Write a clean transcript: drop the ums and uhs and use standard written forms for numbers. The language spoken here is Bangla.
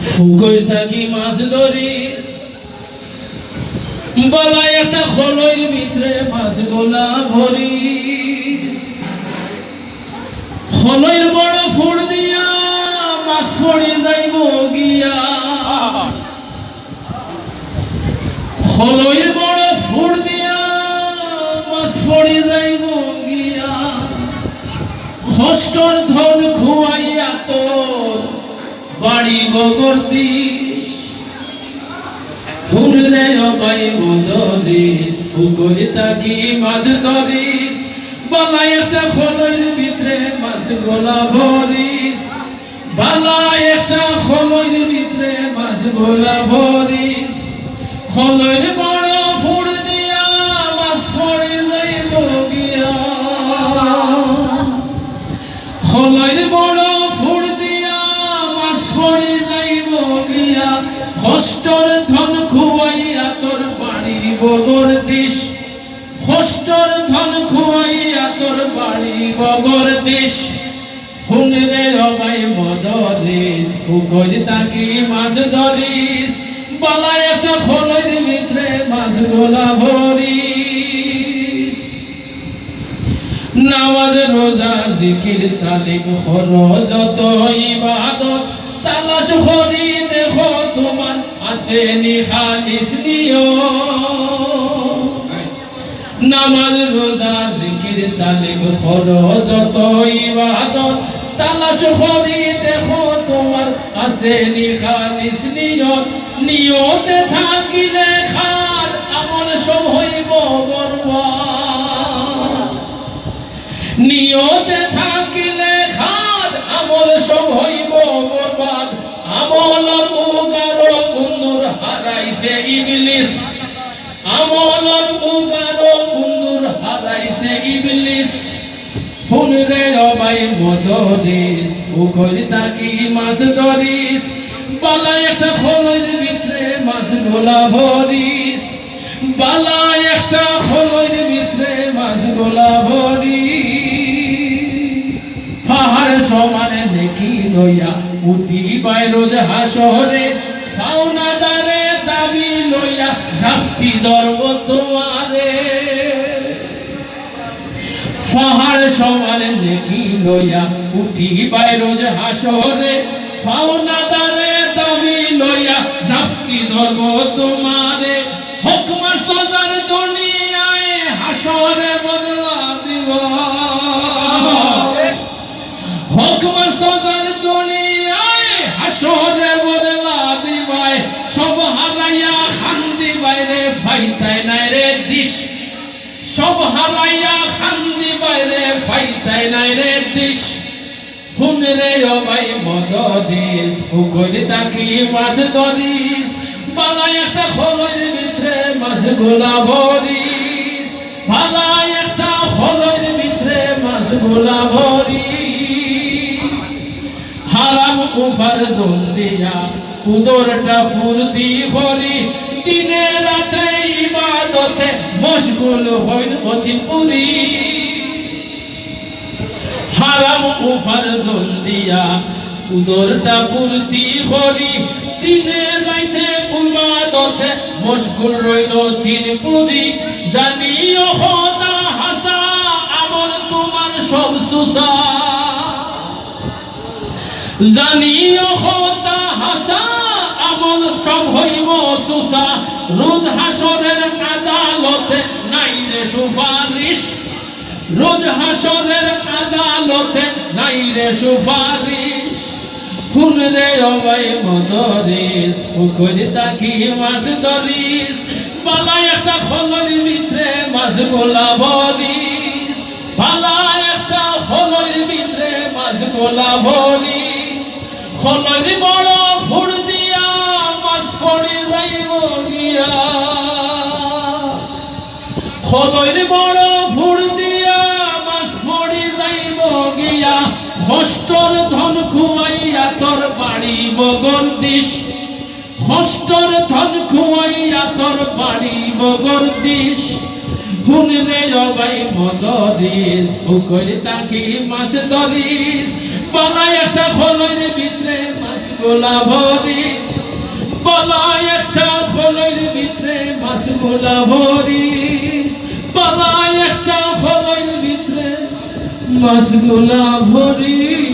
ফুকই থাকি মাছ ধরিস বালাই একটা খলইর ভিতরে মাছ গোলা ভরিস খলইর বড় ফুড় দিয়া মাছ পড়ে যাইব গিয়া খলইর বড় ফুড় দিয়া মাছ পড়ে যাইব গিয়া কষ্টর ধন খুয়াইয়া তোর বাড়ি বগর দিস শুনলে অবাই মদরিস ফুকরি তাকি মাছ ধরিস বালাই একটা খলইর ভিতরে মাছ গোলা ভরিস বালাই একটা খলইর ভিতরে মাছ গোলা ভরিস খলইর বড় ফুড় দিয়া মাছ পড়ে যাইব গিয়া খলইর বড় ফুড় দিয়া মাছ পড়ে যাইব গিয়া কষ্টর ধন খুয়াইয়া তোর বাড়ি বগর দিস কষ্টর ধন খুয়াইয়া তোর বাড়ি বগর দিস হুনরে অবাই মদরিস ফুকরি তাকি মাছ ধরিস বালাই একটা খলইর ভিতরে মাছ গোলা ভরিস নামাজ রোজা জিকির তালিম খরচ যত ইবাদত তালাশ করি দেখো তোমার আসেনি খালিস নিয়ত নামাজ রোজা জিকির তালিম খরচ যত ইবাদত তালাশ করি দেখো তোমার আসেনি খালিস নিয়ত নিয়তে থাকিলে খার আমল সব হইব বরবাদ নিয়তে থাকিলে খার আমল সব হইব বরবাদ আমলর উগার বন্ধুর হারাইছে ইবলিস আমলর উগার বন্ধুর হারাইছে ইবলিস হুনরে অবাই মদরিস ফুকরি তাকি মাছ ধরিস বালাই একটা খলইর ভিতরে মাছ গোলা ভরিস বালাই একটা খলইর ভিতরে মাছ গোলা ভরিস পাহাড় সমানে নেকি লইয়া উঠি বাইরোজ হাসরে ফাওনাদারে দাবি লইয়া জাফতি ধরব তোমারে পাহাড় সমানে নেকি লইয়া উঠি বাইরোজ হাসরে ফাওনাদারে দাবি লইয়া জাফতি ধরব তোমারে হুকমা সদার দুনিয়ায় হাসরে বদলা দিব হুকমা সদার দুনিয়ায় হাসরে বদলা দিবাই সব হারাইয়া খান্দি বাইরে ফাইতাই নাই রে দিশ সব হারাইয়া খান্দি বাইরে ফাইতাই নাই রে দিশ হুনরে অবাই মদরিস ফুকরি তাকি মাছ ধরিস বালাই একটা খলইর ভিতরে মাছ গোলা ভরিস বালাই একটা খলইর ভিতরে মাছ গোলা ভরিস হারাম উফার দিয়া উদরটা ফুর্তি করি দিনে রাতে ইবাদতে মশগুল হইন অচিপুরি হারাম উফার দিয়া উদরটা ফুর্তি করি দিনে রাতে ইবাদতে মশগুল রইল চিনপুরি জানিও খোদা হাসা আমল তোমার সব সুসা জানিও খোদা হাসা আমল সব হইব সুসা রোজ হাসরের আদালতে নাই রে সুপারিশ রোজ হাসরের আদালতে নাই রে সুপারিশ হুনরে অবাই মদরিস ফুকরি তাকি মাছ ধরিস বালাই একটা খলইর ভিতরে মাছ গোলা ভরিস বালাই একটা খলইর ভিতরে মাছ গোলা ভরিস খলইর বড় ফুড় দিয়া মাছ পড়ে যাইব গিয়া খলইর বড় ফুড় দিয়া মাছ পড়ে যাইব গিয়া কষ্টর ধন খুয়াইয়া তোর বাড়ি বগর দিস কষ্টর ধন খুয়াইয়া তোর বাড়ি বগর দিস হুনরে অবাই মদরিস ফুকরি তাকি মাছ ধরিস বালাই একটা খলইর ভিতরে মাছ মাছগুলা ভরিস বলাই একটা খোলের ভিতরে মাছগুলা ভরিস বলাই একটা খোলের ভিতরে মাছগুলা ভরিস